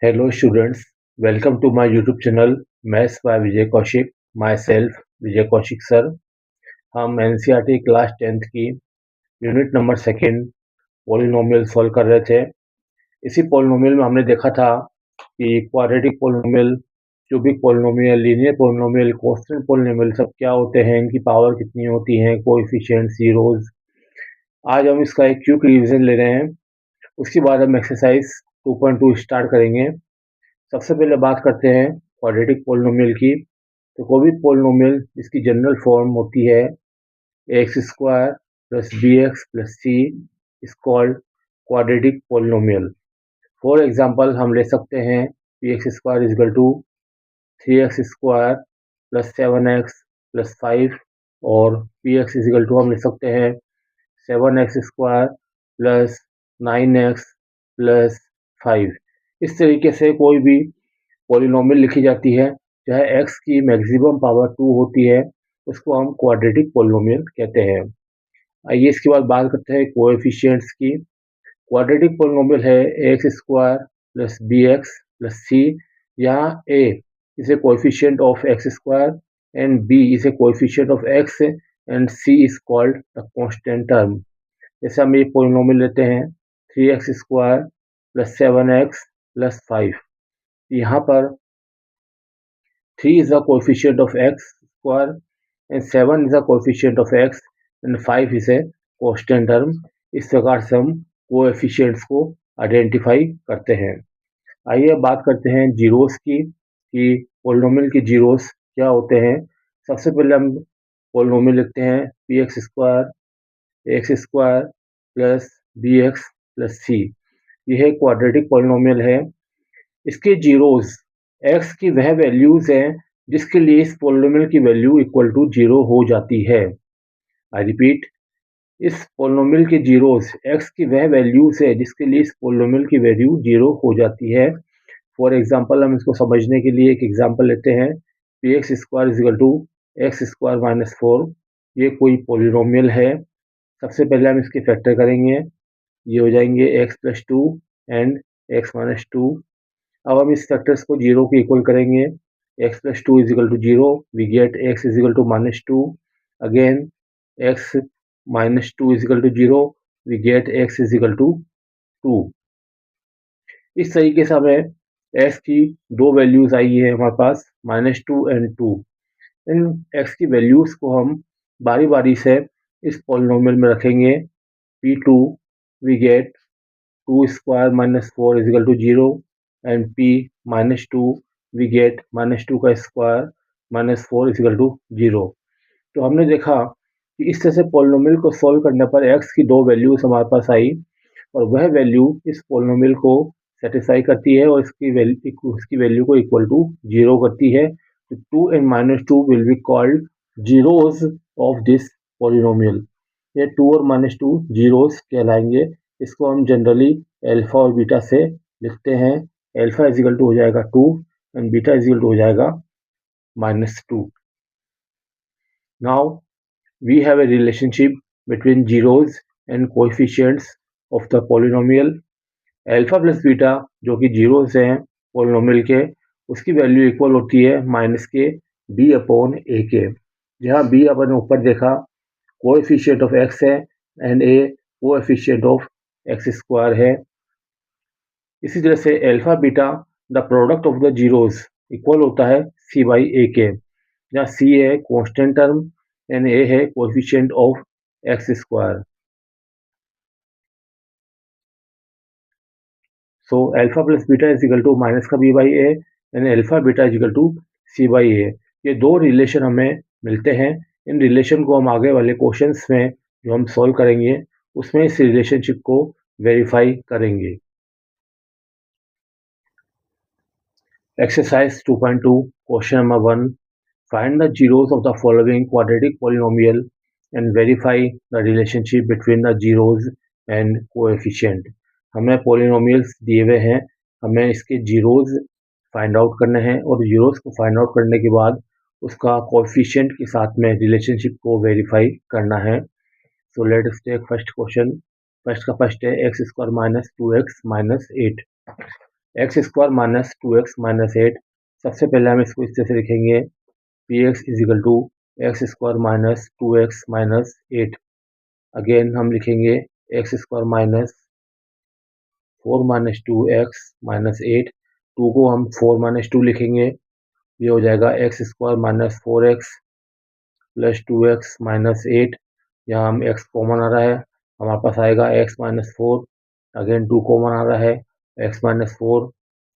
Hello students, welcome to my YouTube channel Maths by Vijay Kaushik, myself Vijay Kaushik sir। हम NCERT class 10th की unit number second polynomial solve कर रहे थे। इसी polynomial में हमने देखा था कि quadratic polynomial, cubic polynomial, linear polynomial, constant polynomial सब क्या होते हैं, इनकी पावर कितनी होती है, कोएफिशिएंट, जीरोज। आज हम इसका एक क्विक रिवीजन ले रहे हैं। उसके बाद हम एक्सरसाइज 2.2 स्टार्ट करेंगे। सबसे पहले बात करते हैं क्वाड्रेटिक पॉलिनोमियल की। तो कोई भी पॉलिनोमियल जिसकी जनरल फॉर्म होती है x square plus B X plus C is called quadratic polynomial. For example हम ले सकते हैं P X square is equal to 3x square plus 7x plus 5, और P X is equal to हम ले सकते हैं 7x square plus 9x plus 5। इस तरीके से कोई भी पॉलिनोमियल लिखी जाती है चाहे x की मैक्सिमम पावर 2 होती है, उसको हम क्वाड्रेटिक पॉलिनोमियल कहते हैं। आइए इसके बाद बात करते हैं कोएफिशिएंट्स की। क्वाड्रेटिक पॉलिनोमियल है x square plus B X plus C. यहाँ a is a coefficient of X square and b is a coefficient of x and c is called the constant term. जैसे हम ये polynomial लेते हैं 3x square plus 7x plus 5। यहाँ पर 3 is the coefficient of x square and 7 is the coefficient of x and 5 is a constant term। इस प्रकार से हम कोएफिशिएंट्स को आइडेंटिफाई करते हैं। आइए अब बात करते हैं जीरोस की कि पॉलिनोमियल के जीरोस क्या होते हैं। सबसे पहले हम पॉलिनोमियल लिखते हैं P X square plus B X plus C. यह क्वाड्रेटिक पॉलिनोमियल है। इसके जीरोस x की वह वैल्यूज हैं जिसके लिए इस पॉलिनोमियल की वैल्यू इक्वल टू 0 हो जाती है। आई रिपीट, इस पॉलिनोमियल के जीरोस x की वह वैल्यूज है जिसके लिए इस पॉलिनोमियल की वैल्यू 0 हो जाती है। फॉर एग्जांपल हम इसको समझने के लिए एक एग्जांपल लेते हैं P X square is equal to X square minus 4। ये कोई पॉलिनोमियल है। सबसे पहले हम इसके फैक्टर करेंगे, ये हो जाएंगे x plus 2 and x minus 2। अब हम इस फैक्टर्स को 0 के इक्वल करेंगे। x plus 2 is equal to 0, we get x is equal to minus 2। Again x minus 2 is equal to 0, we get x is equal to 2। इस तरीके से हमें x की दो वैल्यूज आई है हमारे पास माइनस 2 एंड 2। इन x की वैल्यूज को हम बारी बारी से इस पॉलिनोमियल में रखेंगे। p2 we get 2 square minus 4 is equal to 0 and p minus 2 we get minus 2 का square minus 4 is equal to 0। तो हमने देखा कि इस तरह से पॉलिनोमियल को सॉल्व करने पर x की दो वैल्यूज हमारे पास आई और वह वैल्यू इस पॉलिनोमियल को सेटिस्फाई करती है और इसकी वैल्यू को इक्वल टू 0 करती है। तो 2 and minus 2 will be called zeros of this polynomial. ये 2 और माइनस 2 जीरोज कहलाएंगे। इसको हम जनरली अल्फा और बीटा से लिखते हैं। अल्फा इज इक्वल टू हो जाएगा 2 and beta is equal to हो जाएगा minus 2। Now we have a relationship between zeros and coefficients of the polynomial. Alpha plus beta जो कि जीरोज हैं पॉलिनोमियल के, उसकी वैल्यू इक्वल होती है माइनस के बी अपॉन ए के। जहाँ बी अपन ऊपर देखा कोएफिशिएंट ऑफ एक्स है and A coefficient of X square है। इसी तरह से alpha beta the product of the zeros equal होता है सी बाई ए के, जहाँ सी है कांस्टेंट टर्म एंड ए है coefficient of X square. So alpha plus beta is equal to minus का B by A and alpha beta is equal to C by A. ये दो relation हमें मिलते हैं। इन रिलेशन को हम आगे वाले क्वेश्चंस में जो हम सॉल्व करेंगे उसमें इस रिलेशनशिप को वेरीफाई करेंगे। Exercise 2.2, question number 1. Find the zeros of the following quadratic polynomial and verify the relationship between the zeros and coefficient. हमें polynomials दिए हुए हैं, हमें इसके zeros फाइंड आउट करने हैं और zeros को फाइंड आउट करने के बाद उसका coefficient के साथ में relationship को वेरीफाई करना है। So let us take first question. First का फर्स्ट है x square minus 2x minus 8। X square minus 2x minus 8। सबसे पहले हम इसको इस तरह से लिखेंगे, P X is equal to X square minus 2x minus 8। Again हम लिखेंगे X square minus 4 minus 2x minus 8। 2 को हम 4 माइनस 2 लिखेंगे, ये हो जाएगा x square minus 4x plus 2x minus 8। यहाँ हम x कॉमन आ रहा है, हमारे पास आएगा x माइनस 4। अगेन 2 कॉमन आ रहा है, x minus 4।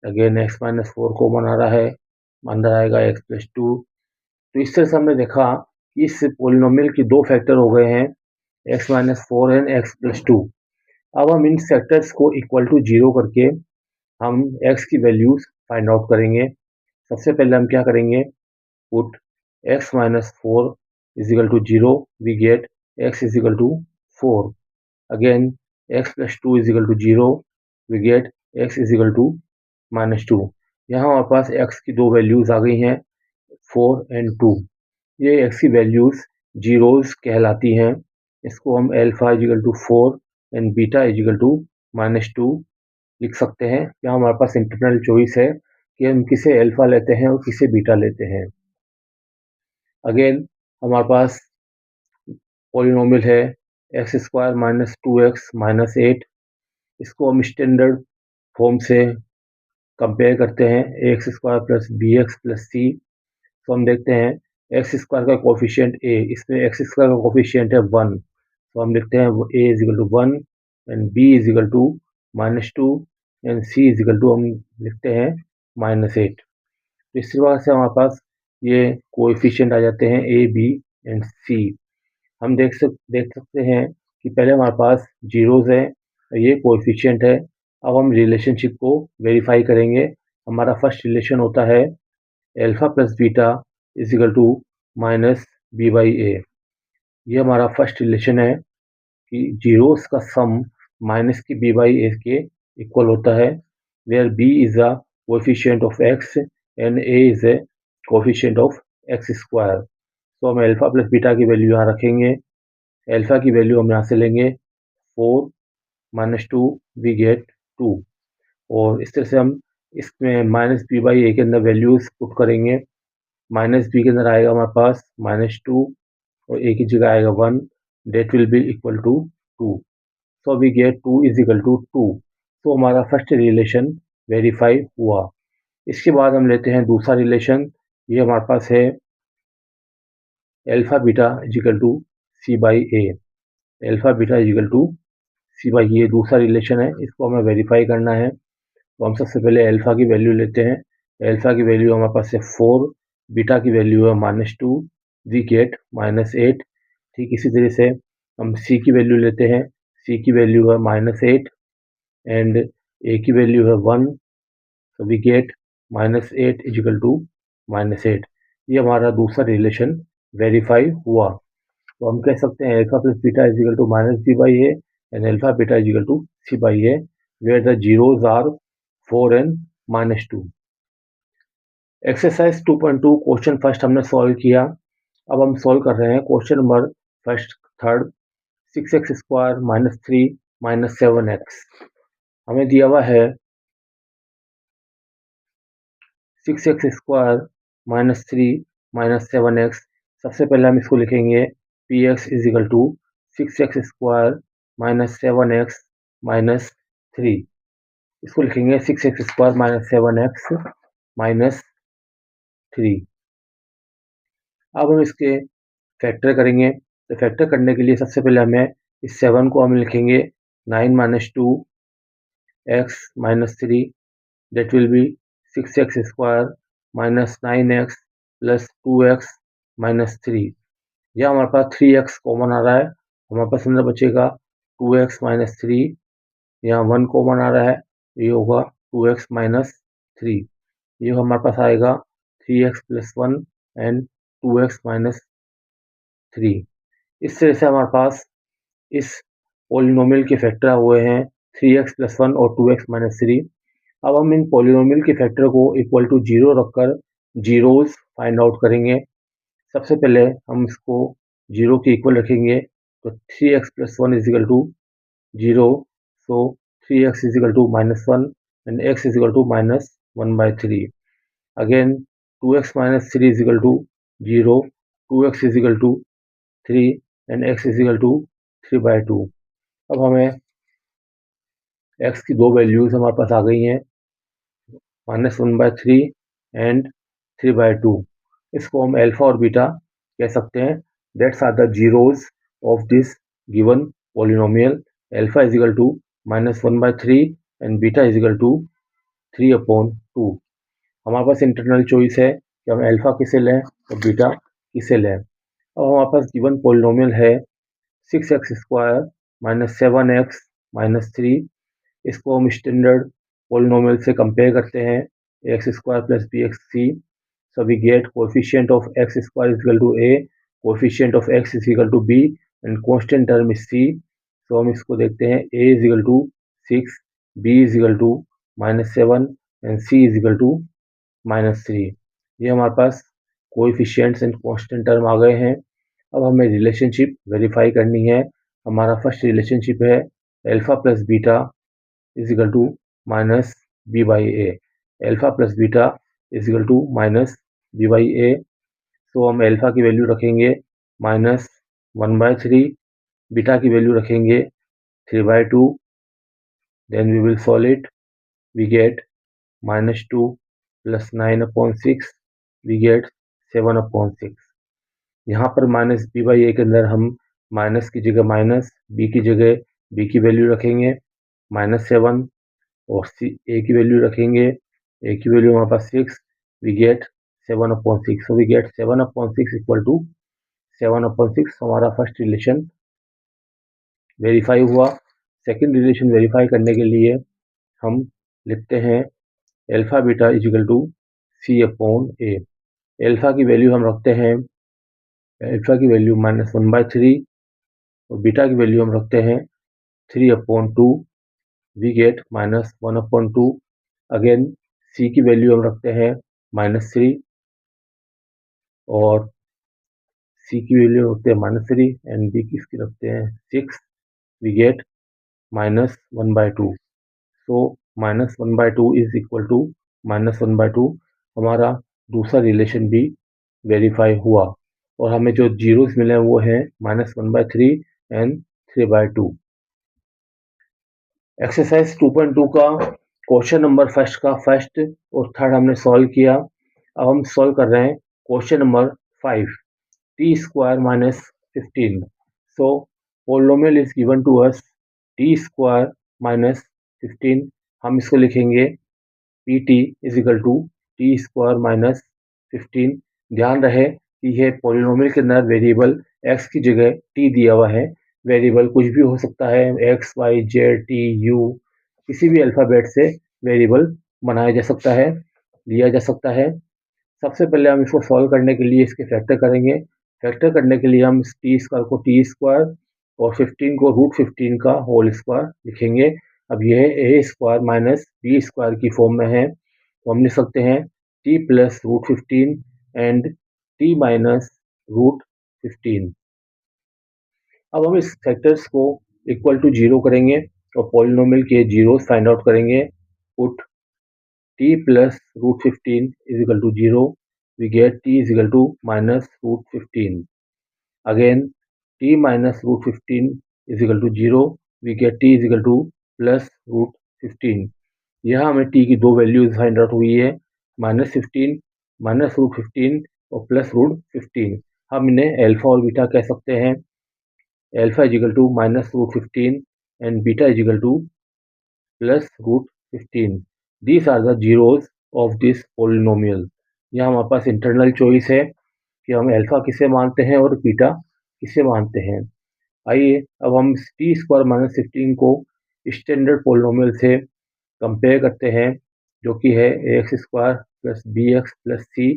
Again x minus 4 common आ रहा है, अंदर आएगा x प्लस 2। तो इस तरह से हमने देखा कि इस पोलिनोमियल की दो फैक्टर हो गए हैं, x minus 4 and x plus 2। अब हम इन फैक्टर्स को इक्वल टू 0 करके हम x की वैल्यूज फाइंड आउट करेंगे। सबसे पहले हम क्या करेंगे, put x minus 4 is equal to 0, we get x is equal to 4. Again, x plus 2 is equal to 0, we get x is equal to minus 2. यहाँ हमारे पास x की दो वैल्यूज आ गई हैं, 4 एंड 2। ये x की वैल्यूज जीरोज कहलाती हैं। इसको हम alpha is equal to 4 and beta is equal to minus 2 लिख सकते हैं। यहाँ हमारे पास इंटरनल चॉइस है कि हम किसे अल्फा लेते हैं और किसे बीटा लेते हैं। अगेन हमारे पास पॉलिनोमियल है x square minus 2x minus 8। इसको हम स्टैंडर्ड फॉर्म से कंपेयर करते हैं, X square plus B X plus C. तो हम देखते हैं एक्स स्क्वायर का कोफिशिएंट ए, इसमें एक्स स्क्वायर का कोफिशिएंट है 1, तो हम लिखते हैं A is equal to 1 and B is equal to minus 2 and C is equal to हम लिखते हैं माइनस 8। तो इस प्रकार से हमारे पास ये कोएफिशिएंट आ जाते हैं ए बी एंड सी। हम देख सकते हैं कि पहले हमारे पास जीरोज है, ये कोएफिशिएंट है। अब हम रिलेशनशिप को वेरीफाई करेंगे। हमारा फर्स्ट रिलेशन होता है alpha plus beta is equal to minus B by A. ये हमारा फर्स्ट रिलेशन है कि जीरोस का सम माइनस की बी बाई ए के इक्वल होता है, where B is a coefficient of X and A is a coefficient of X square. तो हम अल्फा प्लस बीटा की वैल्यू यहाँ रखेंगे। अल्फा की वैल्यू हम यहाँ से लेंगे 4 माइनस 2, वी गेट 2। और इस तरह से हम इसमें माइनस बी बाई ए के अंदर वैल्यूज पुट करेंगे। माइनस बी के अंदर आएगा हमारे पास माइनस 2 और ए की जगह आएगा 1, that will be equal to 2। So we get 2 is equal to 2। तो हमारा फर्स्ट रिलेशन वेरीफाई हुआ। इसके बाद हम लेते हैं दूसरा रिलेशन। ये हमारे पास है alpha beta is equal to C by A. Alpha beta is equal to C by, ये दूसरा रिलेशन है, इसको हमें वेरीफाई करना है। तो हम सबसे पहले अल्फा की वैल्यू लेते हैं। अल्फा की वैल्यू हमारे पास है 4, बीटा की वैल्यू है माइनस 2, वी गेट माइनस 8। ठीक इसी तरह से हम सी की वैल्यू लेते हैं। सी की वैल्यू है माइनस 8 एंड ए की वैल्यू है 1, तो we get minus 8 is equal to minus 8। ये हमारा दूसरा रिलेशन वेरीफाई हुआ। तो हम कह सकते हैं alpha plus beta is equal to minus B by A and alpha beta is equal to C by A, where the zeros are 4 and minus 2। Exercise 2.2 question first हमने सॉल्व किया। अब हम सॉल्व कर रहे हैं question number first third. 6x square minus 3 minus 7x हमें दिया हुआ है 6x square minus 3 minus 7x। सबसे पहले हम इसको लिखेंगे P X is equal to 6x square minus 7x minus 3। इसको लिखेंगे 6x square minus 7x minus 3। अब हम इसके फैक्टर करेंगे। तो फैक्टर करने के लिए सबसे पहले हमें इस 7 को हम लिखेंगे 9 minus 2 x minus 3, that will be 6x square minus 9x plus 2x minus 3। यह हमारे पास 3x कॉमन आ रहा है, हमारे पास अंदर बचेगा 2x माइनस 3। यहाँ 1 कॉमन आ रहा है, ये होगा 2x माइनस 3। ये हमारे पास आएगा 3x plus 1 and 2x minus 3। इस तरह से हमारे पास इस पॉलिनोमियल के फैक्टर हुए हैं 3x प्लस 1 और 2x माइनस 3। अब हम इन पॉलिनोमियल के फैक्टर को इक्वल टू 0 रखकर जीरोज फाइंड आउट करेंगे। सबसे पहले हम इसको 0 के इक्वल रखेंगे, तो 3x plus 1 is equal to 0, so 3x is equal to minus 1 and x is equal to minus 1 by 3. Again 2x minus 3 is equal to 0, 2x is equal to 3 and x is equal to 3 by 2. अब हमें x की दो values हमारे पास आ गई हैं, minus 1 by 3 and 3 by 2. इसको हम alpha और बीटा कह सकते हैं. That's are the zeros of this given polynomial. Alpha is equal to minus 1 by 3 and beta is equal to 3 upon 2. हमारे पास इंटरनल चॉइस है कि हम अल्फा किसे लें और बीटा किसे लें. अब हमारे पास गिवन पॉलिनोमियल है 6x square minus 7x minus 3. इसको हम स्टैंडर्ड पॉलिनोमियल से कंपेयर करते हैं, X square plus B X C. So we get coefficient of X square is equal to A, coefficient of X is equal to B and constant term is C. So हम इसको देखते हैं, A is equal to 6, B is equal to minus 7 and C is equal to minus 3. ये हमारे पास coefficients and constant term आ गए हैं. अब हमें रिलेशनशिप वेरीफाई करनी है. हमारा फर्स्ट रिलेशनशिप है alpha plus beta is equal to minus b by a. Alpha plus beta is equal to minus b by a. तो हम अल्फा की वैल्यू रखेंगे माइनस 1 बाय 3, बीटा की वैल्यू रखेंगे 3 by 2. Then we will solve it. We get minus 2 plus 9 upon 6, we get 7 upon 6. यहाँ पर minus B by A के अंदर हम माइनस की जगह माइनस, बी की जगह बी की वैल्यू रखेंगे माइनस 7 और सी ए की वैल्यू रखेंगे, ए की वैल्यू हमारे पास 6, we get 7 upon 6. So we get 7 upon 6 equal to 7 upon 6. हमारा फर्स्ट रिलेशन वेरीफाई हुआ. सेकंड रिलेशन वेरीफाई करने के लिए हम लिखते हैं alpha beta is equal to C upon A. Alpha की वैल्यू हम रखते हैं, अल्फा की वैल्यू माइनस 1 बाय 3 और बीटा की वैल्यू हम रखते हैं 3 upon 2. We get minus 1 upon 2. Again C की वैल्यू हम रखते हैं माइनस 3 और सी की वैल्यू रखते हैं माइनस 3 एंड बी की इसकी रखते हैं 6. We get minus 1 by 2. So minus 1 by 2 is equal to minus 1 by 2. हमारा दूसरा रिलेशन भी वेरीफाई हुआ और हमें जो जीरोस मिले वो हैं minus 1 by 3 and 3 by 2. Exercise 2.2 का क्वेश्चन नंबर फर्स्ट का फर्स्ट और थर्ड हमने सॉल्व किया. अब हम सॉल्व कर रहे हैं question number 5, T square minus 15. So polynomial is given to us T square minus 15. हम इसको लिखेंगे P T is equal to T square minus 15. ध्यान रहे कि यह पोलिनोमियल के अंदर वेरिएबल एक्स की जगह टी दिया हुआ है. वेरिएबल कुछ भी हो सकता है, X Y Z T U, किसी भी अल्फ़ाबेट से वेरिएबल बनाया जा सकता है, लिया जा सकता है. सबसे पहले हम इसको सॉल्व करने के लिए इसके फैक्टर करेंगे. फैक्टर करने के लिए हम इस टी स्क्वायर को टी स्क्वायर और 15 को रूट 15 का होल स्क्वायर लिखेंगे. अब यह A square minus B square की फॉर्म में है, तो हम लिख सकते हैं T plus root 15 and T minus root 15. अब हम इस फैक्टर्स को इक्वल टू 0 करेंगे और पॉलिनोमियल के जीरोस फाइंड आउट करेंगे. Put t plus root 15 is equal to 0, we get t is equal to minus root 15. Again t minus root 15 is equal to 0, we get t is equal to plus root 15. यहाँ हमें t की दो values find out हुई है, minus 15 minus root 15 और plus root 15. हम इन्हें alpha और बीटा कह सकते हैं. Alpha is equal to minus root 15 and beta is equal to plus root 15. These are the zeros of this polynomial. यहाँ हमारे पास इंटरनल चॉइस है कि हम अल्फा किसे मानते हैं और बीटा किसे मानते हैं. आइए अब हम टी स्क्वायर माइनस 15 को स्टैंडर्ड पोलिनोमियल से कंपेयर करते हैं, जो कि है A X square plus B X plus C.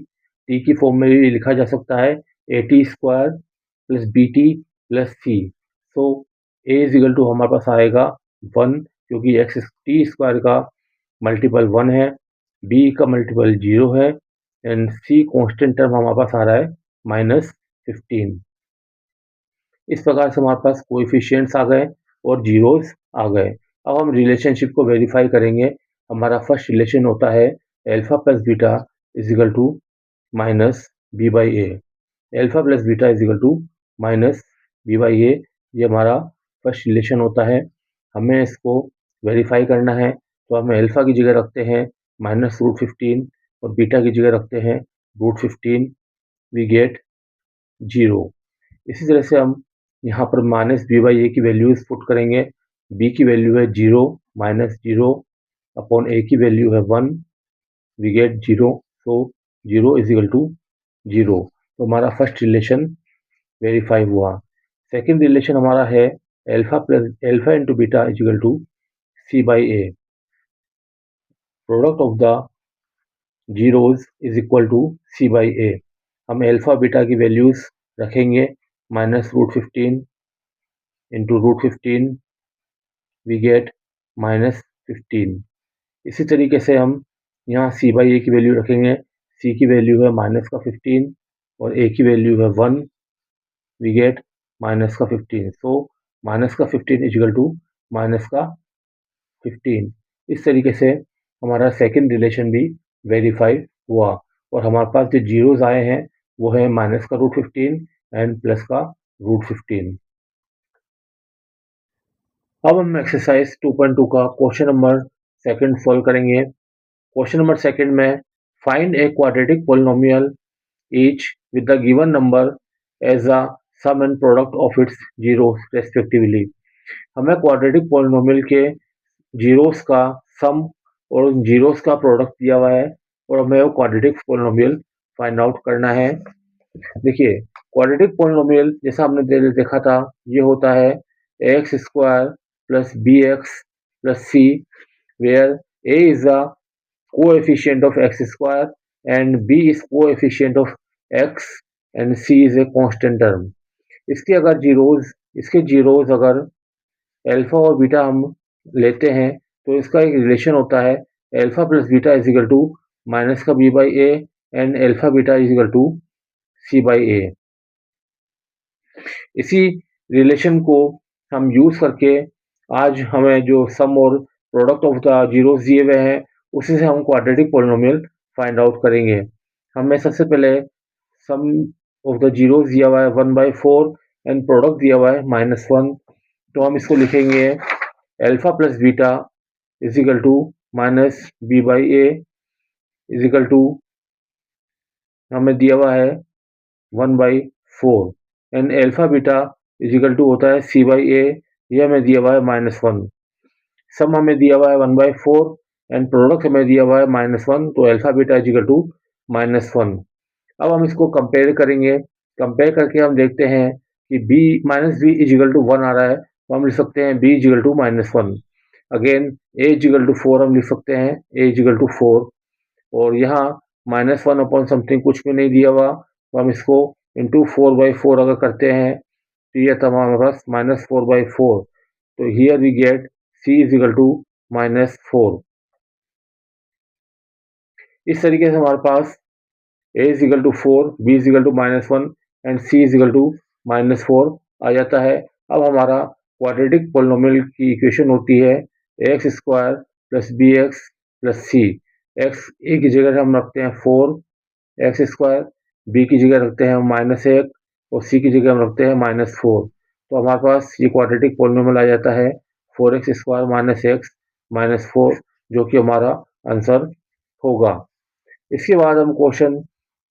T की फॉर्म में भी लिखा जा सकता है A T square plus B T plus C. So A is equal to हमारे पास आएगा 1, क्योंकि एक्स टी स्क्वायर का मल्टीपल 1 है, बी का मल्टीपल 0 है एंड सी कांस्टेंट टर्म हमारे पास आ रहा है माइनस 15. इस प्रकार से हमारे पास कोएफिशिएंट्स आ गए और जीरोस आ गए. अब हम रिलेशनशिप को वेरीफाई करेंगे. हमारा फर्स्ट रिलेशन होता है alpha plus beta is equal to minus B by A. Alpha plus beta is equal to minus B by A, ये हमारा फर्स्ट रिलेशन होता है। हमें इसको वेरीफाई करना है, तो हमें अल्फा की जगह रखते हैं -√15 और बीटा की जगह रखते हैं √15, वी गेट 0। इसी तरह से हम यहाँ पर माइनस बी बाई ए की वैल्यूज पुट करेंगे। बी की वैल्यू है 0 -0 अपॉन ए की वैल्यू है 1, we get 0। So 0 is equal to 0। तो हमारा फर्स्ट रिलेशन वेरीफाई हुआ। सेकेंड रिलेशन हमारा है alpha into beta is equal to C by A. Product of the zeros is equal to C by A. हम alpha beta की values रखेंगे -√15 into √15, we get -15। इसी तरीके से हम यहाँ सी बाई ए की वैल्यू रखेंगे। सी की वैल्यू है -15 और ए की वैल्यू है 1, we get -15। So -15 is equal to -15। इस तरीके से हमारा सेकंड रिलेशन भी वेरीफाई हुआ और हमारे पास जो जीरोज आए हैं वो है -√15 एंड प्लस का √15। अब हम एक्सरसाइज 2.2 का क्वेश्चन नंबर सेकंड सॉल्व करेंगे। क्वेश्चन नंबर सेकंड में find a quadratic polynomial each with the given number as a sum and product of its zeros respectively. हमें क्वाड्रेटिक पोलिनोमियल के जीरोस का sum और जीरोस का product दिया हुआ है और हमें वो क्वाड्रेटिक पोलिनोमियल फाइंड आउट करना है। देखिए, क्वाड्रेटिक पोलिनोमियल जैसा हमने देखा था, ये होता है x square plus B X plus C, where A is the coefficient of X square and B is coefficient of X and C is a constant term. इसके जीरोज अगर अल्फा और बीटा हम लेते हैं तो इसका एक रिलेशन होता है alpha plus beta is equal to minus का B by A and alpha beta is equal to C by A. इसी रिलेशन को हम यूज करके आज हमें जो सम और प्रोडक्ट ऑफ द जीरोस दिए हुए हैं उसी से हम क्वाड्रेटिक पोलिनोमियल फाइंड आउट करेंगे। हमें सबसे पहले सम ऑफ द जीरोस दिया हुआ है 1/4 एंड प्रोडक्ट दिया हुआ है -1। तो हम इसको लिखेंगे alpha plus beta is equal to minus B by A is equal to हमें दिया हुआ है 1/4 and alpha beta is equal to होता है सी बाई ए, ये हमें दिया हुआ है -1। सम हमें दिया हुआ है 1/4 एंड प्रोडक्ट हमें दिया हुआ है -1, तो alpha beta is equal to -1। अब हम इसको कंपेयर करेंगे। कंपेयर करके हम देखते हैं कि b minus B is equal to 1 आ रहा है, तो हम लिख सकते हैं b is equal to -1। Again a is equal to 4 हम लिख सकते हैं a इज इक्वल टू 4, और यहाँ -1 अपॉन समथिंग कुछ भी नहीं दिया हुआ, तो हम इसको इंटू 4/4 अगर करते हैं तो ये था हमारे पास -4/4। तो here we get c is equal to -4। इस तरीके से हमारे पास a is equal to 4, b is equal to -1 and c is equal to -4 आ जाता है। अब हमारा क्वाड्रेटिक पोलिनोमियल की इक्वेशन होती है x square plus B X plus C. X A की जगह हम रखते हैं 4 एक्स स्क्वायर, बी की जगह रखते हैं -1 और सी की जगह हम रखते हैं -4। तो हमारे पास ये क्वाड्रेटिक पोलिनोमियल आ जाता है 4x स्क्वायर -x -4, जो कि हमारा आंसर होगा। इसके बाद हम क्वेश्चन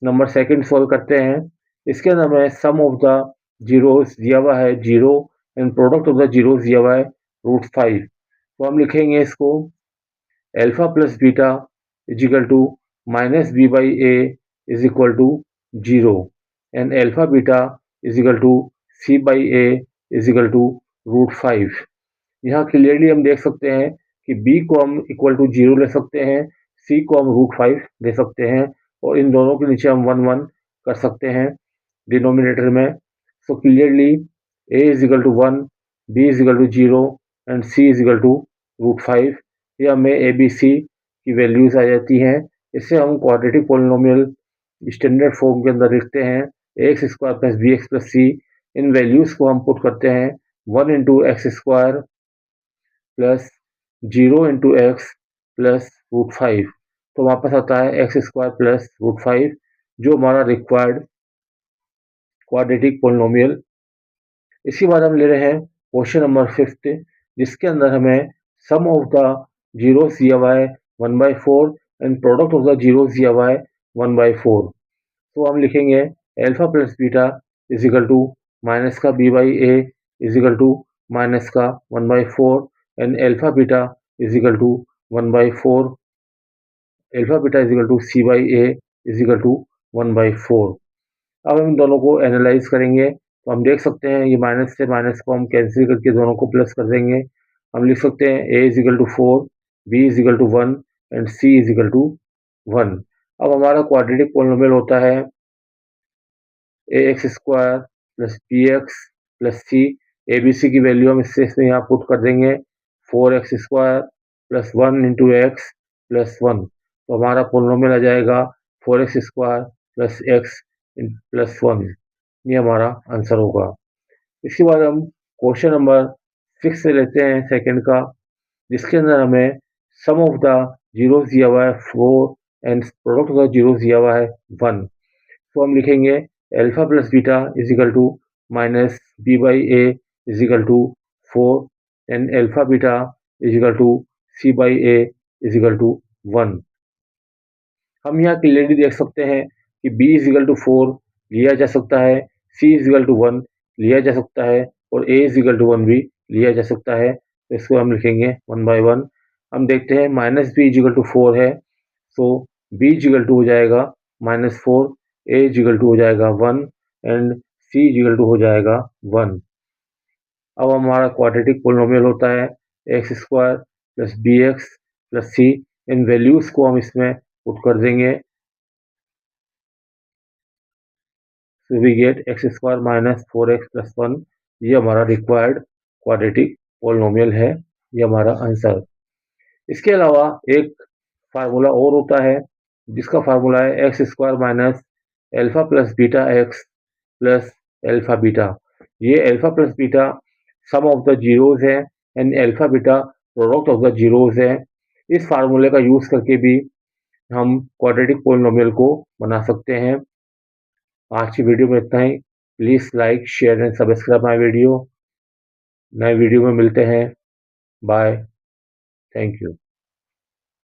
नंबर सेकंड सॉल्व करते हैं। इसके अंदर हमें सम ऑफ द जीरोस दिया हुआ है 0 and product of the zeros दिया हुआ है √5। तो हम लिखेंगे इसको alpha plus beta is equal to minus B by A is equal to 0 and alpha beta is equal to C by A is equal to √5। यहाँ क्लियरली हम देख सकते हैं कि b को हम इक्वल टू 0 ले सकते हैं, c को हम √5 ले सकते हैं और इन दोनों के नीचे हम 1 1 कर सकते हैं डिनोमिनेटर में। So clearly a is equal to 1, b is equal to 0 and c is equal to √5। ये हमें ए बी सी की वैल्यूज आ जाती हैं। इससे हम क्वाड्रेटिक पोलिनोमियल स्टैंडर्ड फॉर्म के अंदर लिखते हैं X square plus B X plus C. इन वैल्यूज को हम पुट करते हैं 1 into X square plus 0 into X plus root 5, तो वापस आता है एक्स स्क्वायर प्लस रूट 5, जो हमारा रिक्वायर्ड क्वाड्रेटिक पोलिनोमियल। इसके बाद हम ले रहे हैं क्वेश्चन नंबर 5, जिसके अंदर हमें सम ऑफ द जीरोस दिया हुआ है 1/4 and product of the zeros दिया हुआ है 1/4। तो हम लिखेंगे alpha plus beta is equal to minus का B by A is equal to minus का 1/4 and alpha beta is equal to 1/4, alpha beta is equal to C by A is equal to 1/4। अब हम दोनों को analyse करेंगे तो हम देख सकते हैं ये माइनस से माइनस को हम कैंसिल करके दोनों को प्लस कर देंगे। हम लिख सकते हैं A is equal to 4, B is equal to 1 and C is equal to 1। अब हमारा क्वाड्रेटिक पोलिनोमियल होता है A X square plus B X plus C. A B C की वैल्यू हम इसमें यहाँ पुट कर देंगे 4x square plus 1 into X plus 1, तो हमारा पोलिनोमियल आ जाएगा 4x square plus x plus 1। ये हमारा आंसर होगा। इसके बाद हम क्वेश्चन नंबर 6 से लेते हैं सेकंड का, जिसके अंदर हमें सम ऑफ द जीरोस दिया हुआ है 4 and product of the zeros दिया हुआ है 1। तो हम लिखेंगे alpha plus beta is equal to minus B by A is equal to 4 and alpha beta is equal to C by A is equal to 1। हम यहाँ क्लियरली देख सकते हैं कि b इज इक्वल टू 4 लिया जा सकता है, c इज इक्वल टू 1 लिया जा सकता है और a इज इक्वल टू 1 भी लिया जा सकता है। तो इसको हम लिखेंगे 1/1। हम देखते हैं minus B is equal to 4 है, तो b इज इक्वल टू हो जाएगा -4, a इज इक्वल टू हो जाएगा 1 and c is equal to हो जाएगा 1। अब हमारा क्वाड्रेटिक पोलिनोमियल होता है x square plus B X plus C. इन वैल्यूज को हम इसमें पुट कर देंगे, so we get x square minus 4x plus 1। ये हमारा रिक्वायर्ड क्वाड्रेटिक पोलिनोमियल है, ये हमारा आंसर। इसके अलावा एक फार्मूला और होता है, जिसका फार्मूला है x square minus alpha plus beta x plus alpha beta. ये alpha plus beta sum of the zeros है and alpha beta product of the zeros है। इस फार्मूले का यूज करके भी हम क्वाड्रेटिक पोलिनोमियल को बना सकते हैं। आज की वीडियो में इतना ही। Please like share and subscribe my video. नए वीडियो में मिलते हैं। बाय। Thank you.